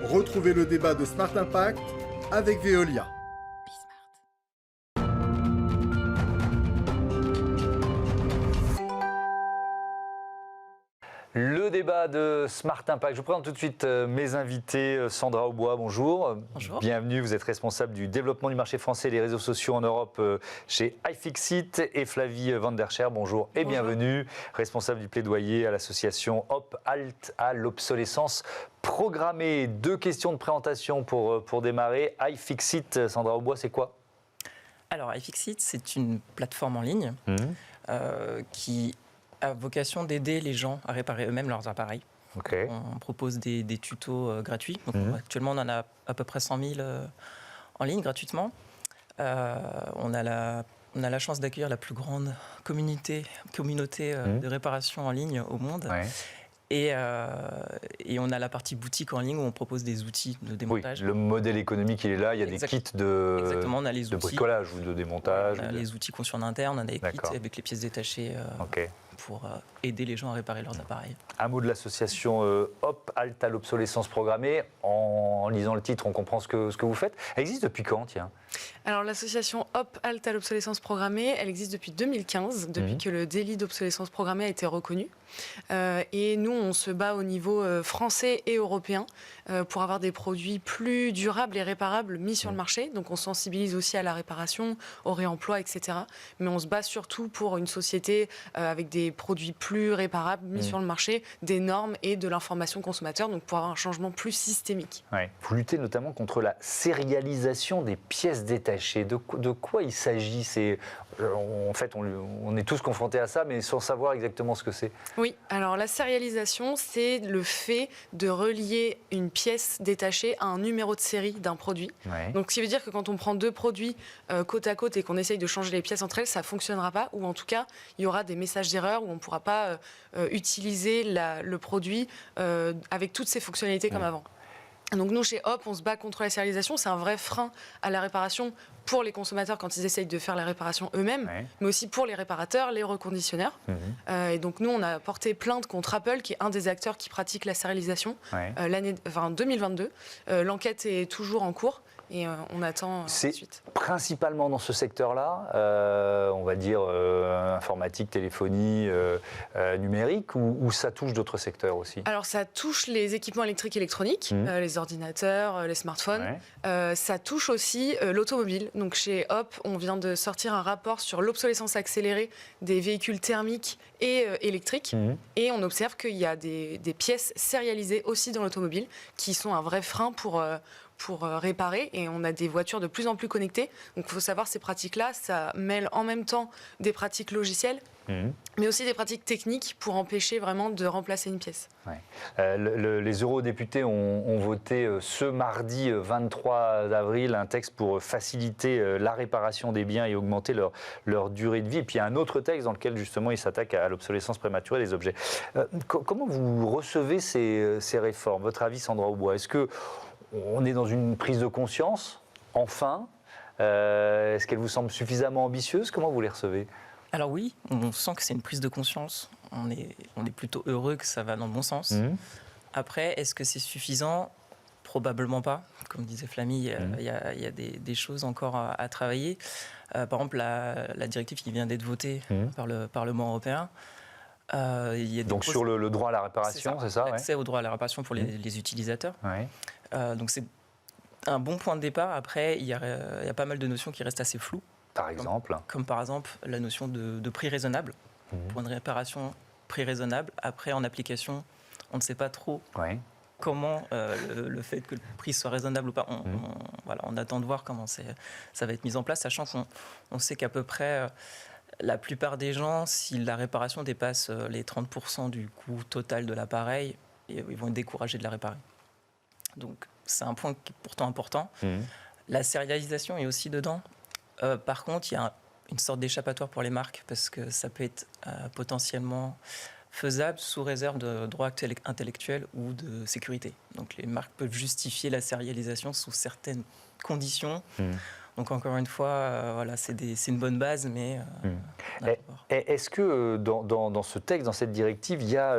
Retrouvez le débat de Smart Impact avec Veolia. Le débat de Smart Impact. Je vous présente tout de suite mes invités. Sandra Aubois, bonjour. Bonjour. Bienvenue, vous êtes responsable du développement du marché français et des réseaux sociaux en Europe chez iFixit. Et Flavie Van der Scher, bonjour et bienvenue. Responsable du plaidoyer à l'association Hop Halt à l'obsolescence programmée. Deux questions de présentation pour démarrer. iFixit, Sandra Aubois, c'est quoi ? Alors, iFixit, c'est une plateforme en ligne qui a vocation d'aider les gens à réparer eux-mêmes leurs appareils. Okay. On propose des tutos gratuits. Donc, actuellement, on en a à peu près 100 000 en ligne gratuitement. On a la chance d'accueillir la plus grande communauté de réparation en ligne au monde. Ouais. Et on a la partie boutique en ligne où on propose des outils de démontage. Oui, le modèle économique, il est là. Il y a des kits de bricolage ou de démontage. On a les outils conçus en interne, on a des kits avec les pièces détachées pour aider les gens à réparer leurs appareils. Un mot de l'association Hop Halt à l'obsolescence programmée. En lisant le titre, on comprend ce que vous faites. Elle existe depuis quand, tiens ? Alors l'association Hop Halt à l'obsolescence programmée, elle existe depuis 2015, depuis que le délit d'obsolescence programmée a été reconnu. Et nous, on se bat au niveau français et européen pour avoir des produits plus durables et réparables mis sur le marché. Donc on sensibilise aussi à la réparation, au réemploi, etc. Mais on se bat surtout pour une société avec des produits plus réparables mis sur le marché, des normes et de l'information consommateur, donc pour avoir un changement plus systémique. Ouais. Vous luttez notamment contre la sérialisation des pièces détachées. De quoi il s'agit ? En fait, on est tous confrontés à ça, mais sans savoir exactement ce que c'est. Oui, alors la sérialisation, c'est le fait de relier une pièce détachée à un numéro de série d'un produit. Ouais. Donc, ce qui veut dire que quand on prend deux produits côte à côte et qu'on essaye de changer les pièces entre elles, ça ne fonctionnera pas, ou en tout cas, il y aura des messages d'erreur où on ne pourra pas utiliser le produit avec toutes ses fonctionnalités comme avant. Donc nous, chez Hop, on se bat contre la sérialisation. C'est un vrai frein à la réparation pour les consommateurs quand ils essayent de faire la réparation eux-mêmes, mais aussi pour les réparateurs, les reconditionneurs. Et donc nous, on a porté plainte contre Apple, qui est un des acteurs qui pratique la sérialisation, 2022. L'enquête est toujours en cours. Et on attend ensuite. Principalement dans ce secteur-là, on va dire informatique, téléphonie, numérique, ou ça touche d'autres secteurs aussi ? Alors ça touche les équipements électriques et électroniques, les ordinateurs, les smartphones. Ça touche aussi l'automobile. Donc chez Hop, on vient de sortir un rapport sur l'obsolescence accélérée des véhicules thermiques et électriques. Et on observe qu'il y a des pièces sérialisées aussi dans l'automobile qui sont un vrai frein pour réparer, et on a des voitures de plus en plus connectées. Donc il faut savoir, ces pratiques-là, ça mêle en même temps des pratiques logicielles, mais aussi des pratiques techniques pour empêcher vraiment de remplacer une pièce. Ouais. Les eurodéputés ont voté ce mardi 23 avril un texte pour faciliter la réparation des biens et augmenter leur durée de vie. Et puis il y a un autre texte dans lequel justement ils s'attaquent à l'obsolescence prématurée des objets. Comment vous recevez ces réformes ? Votre avis, Sandra Aubois ? Est-ce qu'on est dans une prise de conscience, enfin ? Est-ce qu'elle vous semble suffisamment ambitieuse ? Comment vous les recevez ? Alors oui, on sent que c'est une prise de conscience. On est plutôt heureux que ça va dans le bon sens. Après, est-ce que c'est suffisant ? Probablement pas. Comme disait Flavie, il y a des choses encore à travailler. Par exemple, la directive qui vient d'être votée par le Parlement européen. Donc sur le droit à la réparation, c'est ça, l'accès au droit à la réparation pour les utilisateurs. Donc c'est un bon point de départ. Après, il y a pas mal de notions qui restent assez floues. Par exemple comme par exemple la notion de prix raisonnable. Pour une réparation, prix raisonnable. Après, en application, on ne sait pas trop comment le fait que le prix soit raisonnable ou pas. On attend de voir comment ça va être mis en place, sachant qu'on sait qu'à peu près la plupart des gens, si la réparation dépasse les 30% du coût total de l'appareil, ils vont être découragés de la réparer. Donc c'est un point qui est pourtant important. La sérialisation est aussi dedans. Par contre, il y a une sorte d'échappatoire pour les marques, parce que ça peut être potentiellement faisable sous réserve de droits intellectuels ou de sécurité. Donc les marques peuvent justifier la sérialisation sous certaines conditions. Donc encore une fois, voilà, c'est une bonne base, mais... Est-ce que dans ce texte, dans cette directive, il y a,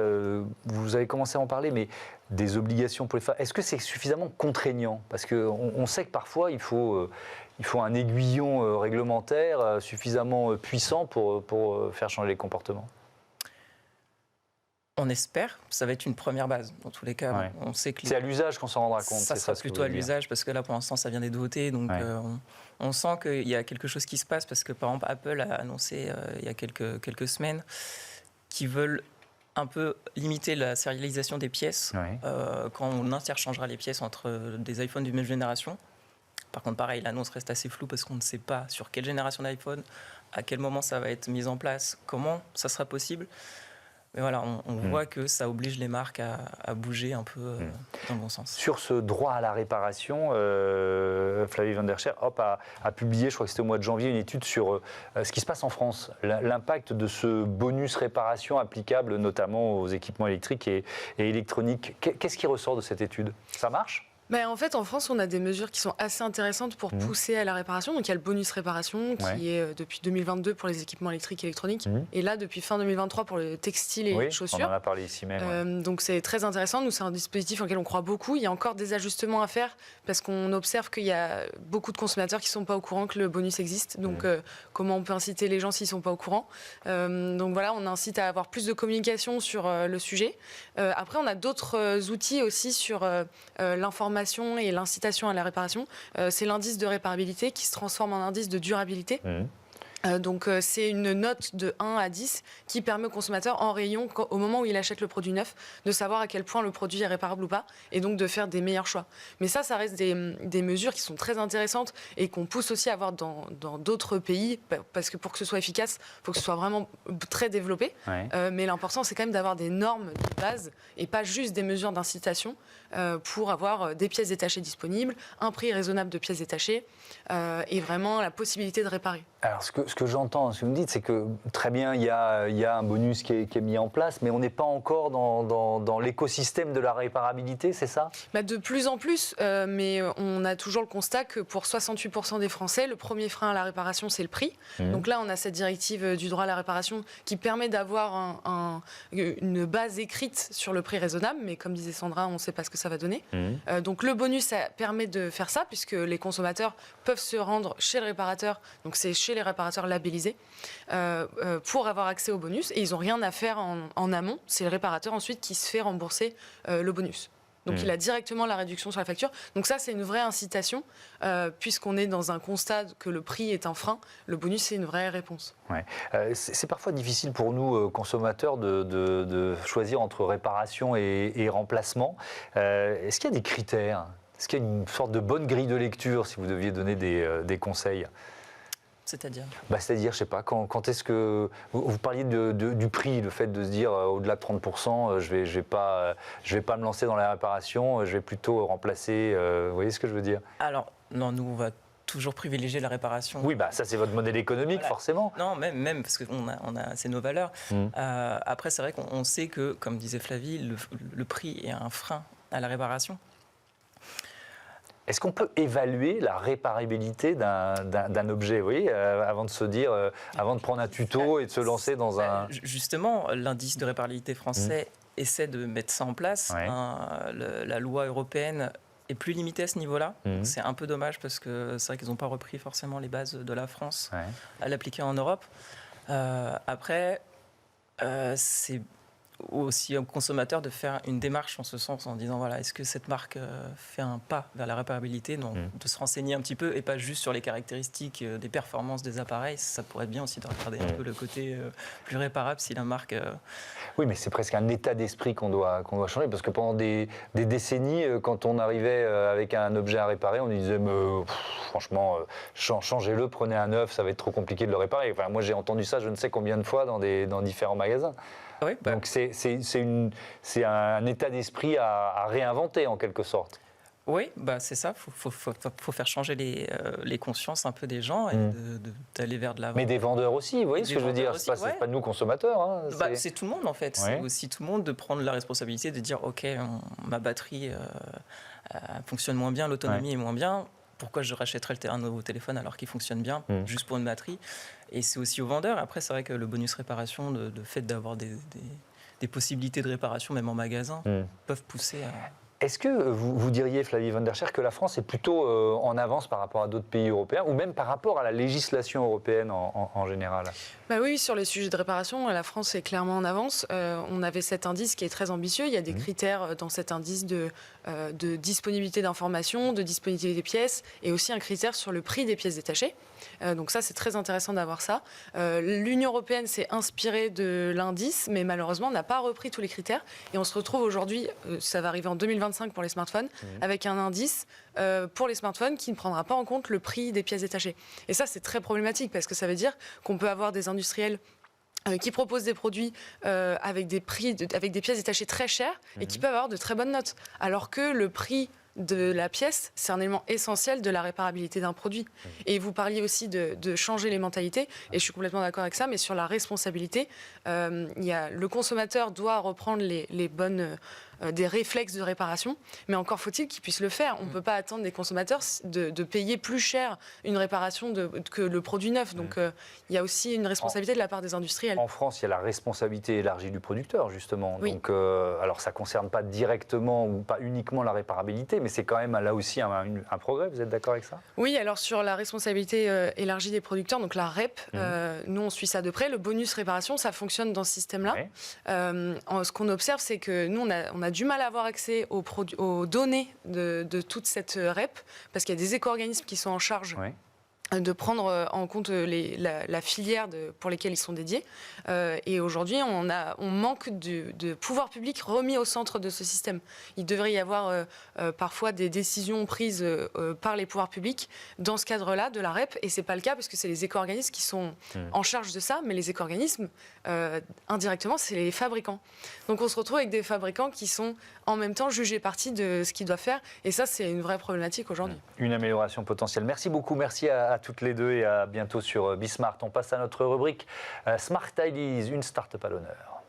vous avez commencé à en parler, mais des obligations pour les femmes, est-ce que c'est suffisamment contraignant? Parce qu'on sait que parfois, il faut un aiguillon réglementaire suffisamment puissant pour faire changer les comportements. On espère, ça va être une première base. Dans tous les cas, on sait que... C'est à l'usage qu'on s'en rendra compte. Ça sera plutôt à l'usage, parce que là, pour l'instant, ça vient d'être voté. Donc, on sent qu'il y a quelque chose qui se passe, parce que, par exemple, Apple a annoncé il y a quelques semaines qu'ils veulent un peu limiter la sérialisation des pièces quand on interchangera les pièces entre des iPhones d'une même génération. Par contre, pareil, l'annonce reste assez floue, parce qu'on ne sait pas sur quelle génération d'iPhone, à quel moment ça va être mis en place, comment ça sera possible. Mais voilà, on voit que ça oblige les marques à bouger un peu dans le bon sens. Sur ce droit à la réparation, Flavie van der Scheer a publié, je crois que c'était au mois de janvier, une étude sur ce qui se passe en France, l'impact de ce bonus réparation applicable notamment aux équipements électriques et électroniques. Qu'est-ce qui ressort de cette étude? Ça marche? En fait, en France, on a des mesures qui sont assez intéressantes pour pousser à la réparation. Donc, il y a le bonus réparation qui est depuis 2022 pour les équipements électriques et électroniques. Et là, depuis fin 2023 pour le textile et les chaussures. On en a parlé ici même. Donc, c'est très intéressant. Nous, c'est un dispositif auquel on croit beaucoup. Il y a encore des ajustements à faire parce qu'on observe qu'il y a beaucoup de consommateurs qui ne sont pas au courant que le bonus existe. Donc, comment on peut inciter les gens s'ils ne sont pas au courant? Donc, voilà, on incite à avoir plus de communication sur le sujet. Après, on a d'autres outils aussi sur l'information et l'incitation à la réparation. C'est l'indice de réparabilité qui se transforme en indice de durabilité. Donc c'est une note de 1 à 10 qui permet au consommateur en rayon, au moment où il achète le produit neuf, de savoir à quel point le produit est réparable ou pas, et donc de faire des meilleurs choix. Mais ça reste des mesures qui sont très intéressantes et qu'on pousse aussi à avoir dans d'autres pays, parce que pour que ce soit efficace, il faut que ce soit vraiment très développé. Mais l'important, c'est quand même d'avoir des normes de base et pas juste des mesures d'incitation pour avoir des pièces détachées disponibles, un prix raisonnable de pièces détachées et vraiment la possibilité de réparer. Alors, ce que j'entends, ce que vous me dites, c'est que très bien, il y a un bonus qui est mis en place, mais on n'est pas encore dans l'écosystème de la réparabilité, c'est ça? De plus en plus, mais on a toujours le constat que pour 68% des Français, le premier frein à la réparation, c'est le prix. Donc là, on a cette directive du droit à la réparation qui permet d'avoir une base écrite sur le prix raisonnable, mais comme disait Sandra, on ne sait pas ce que ça va donner. Donc le bonus, ça permet de faire ça, puisque les consommateurs peuvent se rendre chez le réparateur, donc c'est chez les réparateurs labellisés, pour avoir accès au bonus, et ils n'ont rien à faire en amont. C'est le réparateur ensuite qui se fait rembourser le bonus. Donc il a directement la réduction sur la facture. Donc ça, c'est une vraie incitation, puisqu'on est dans un constat que le prix est un frein. Le bonus, c'est une vraie réponse. C'est parfois difficile pour nous, consommateurs, de choisir entre réparation et remplacement. Est-ce qu'il y a des critères? Est-ce qu'il y a une sorte de bonne grille de lecture, si vous deviez donner des conseils? C'est-à-dire C'est-à-dire, je ne sais pas, quand est-ce que... Vous parliez du prix, le fait de se dire, au-delà de 30%, je vais pas me lancer dans la réparation, je vais plutôt remplacer... vous voyez ce que je veux dire? Alors, non, nous, on va toujours privilégier la réparation. Oui, ça, c'est votre modèle économique, forcément. Non, même parce c'est nos valeurs. Après, c'est vrai qu'on sait que, comme disait Flavie, le prix est un frein à la réparation. Est-ce qu'on peut évaluer la réparabilité d'un objet, avant de se dire, avant de prendre un tuto et de se lancer dans un... Justement, l'indice de réparabilité français essaie de mettre ça en place. La loi européenne est plus limitée à ce niveau-là. C'est un peu dommage parce que c'est vrai qu'ils n'ont pas repris forcément les bases de la France à l'appliquer en Europe. Après, c'est aussi aux consommateurs de faire une démarche en ce sens, en disant voilà, est-ce que cette marque fait un pas vers la réparabilité, donc de se renseigner un petit peu et pas juste sur les caractéristiques des performances des appareils. Ça pourrait être bien aussi de regarder un peu le côté plus réparable si la marque... Oui, mais c'est presque un état d'esprit qu'on doit changer, parce que pendant des décennies, quand on arrivait avec un objet à réparer, on disait franchement, changez-le, prenez un neuf, ça va être trop compliqué de le réparer. Enfin, moi, j'ai entendu ça je ne sais combien de fois dans différents magasins. Donc c'est un état d'esprit à réinventer en quelque sorte. Oui, c'est ça. Faut faire changer les consciences un peu des gens et d'aller vers de l'avant. Mais des vendeurs aussi, vous voyez ce que je veux dire? C'est pas nous consommateurs. Hein, c'est tout le monde en fait. C'est aussi tout le monde de prendre la responsabilité de dire ok, ma batterie fonctionne moins bien, l'autonomie est moins bien. pourquoi je rachèterais un nouveau téléphone alors qu'il fonctionne bien, juste pour une batterie. Et c'est aussi aux vendeurs. Après, c'est vrai que le bonus réparation, le fait d'avoir des possibilités de réparation, même en magasin, peuvent pousser à... Est-ce que vous diriez, Flavie van der Scher, que la France est plutôt en avance par rapport à d'autres pays européens, ou même par rapport à la législation européenne en général? Oui, sur les sujets de réparation, la France est clairement en avance. On avait cet indice qui est très ambitieux. Il y a des critères dans cet indice de disponibilité d'informations, de disponibilité des pièces, et aussi un critère sur le prix des pièces détachées. Donc ça, c'est très intéressant d'avoir ça. L'Union européenne s'est inspirée de l'indice, mais malheureusement, n'a pas repris tous les critères. Et on se retrouve aujourd'hui, ça va arriver en 2025 pour les smartphones, avec un indice pour les smartphones qui ne prendra pas en compte le prix des pièces détachées. Et ça, c'est très problématique, parce que ça veut dire qu'on peut avoir des industriels qui proposent des produits avec des pièces détachées très chères et qui peuvent avoir de très bonnes notes. Alors que le prix de la pièce, c'est un élément essentiel de la réparabilité d'un produit. Et vous parliez aussi de changer les mentalités, et je suis complètement d'accord avec ça, mais sur la responsabilité, le consommateur doit reprendre les bonnes... des réflexes de réparation, mais encore faut-il qu'ils puissent le faire. On ne peut pas attendre des consommateurs de payer plus cher une réparation que le produit neuf. Donc il y a aussi une responsabilité de la part des industriels. En France, il y a la responsabilité élargie du producteur, justement. Oui. Donc, alors ça ne concerne pas directement ou pas uniquement la réparabilité, mais c'est quand même là aussi un progrès. Vous êtes d'accord avec ça? Oui, alors sur la responsabilité élargie des producteurs, donc la REP, nous on suit ça de près. Le bonus réparation, ça fonctionne dans ce système-là. Oui. Ce qu'on observe, c'est que nous, on a du mal à avoir accès aux données de toute cette REP, parce qu'il y a des éco-organismes qui sont en charge de prendre en compte la filière pour lesquelles ils sont dédiés. Et aujourd'hui, on manque de pouvoir public remis au centre de ce système. Il devrait y avoir parfois des décisions prises par les pouvoirs publics dans ce cadre-là de la REP, et c'est pas le cas parce que c'est les éco-organismes qui sont en charge de ça, mais les éco-organismes, indirectement, c'est les fabricants. Donc on se retrouve avec des fabricants qui sont en même temps jugés partie de ce qu'ils doivent faire, et ça, c'est une vraie problématique aujourd'hui. Une amélioration potentielle. Merci beaucoup, merci à toutes les deux et à bientôt sur Bismart. On passe à notre rubrique Smart Ideas, une start-up à l'honneur.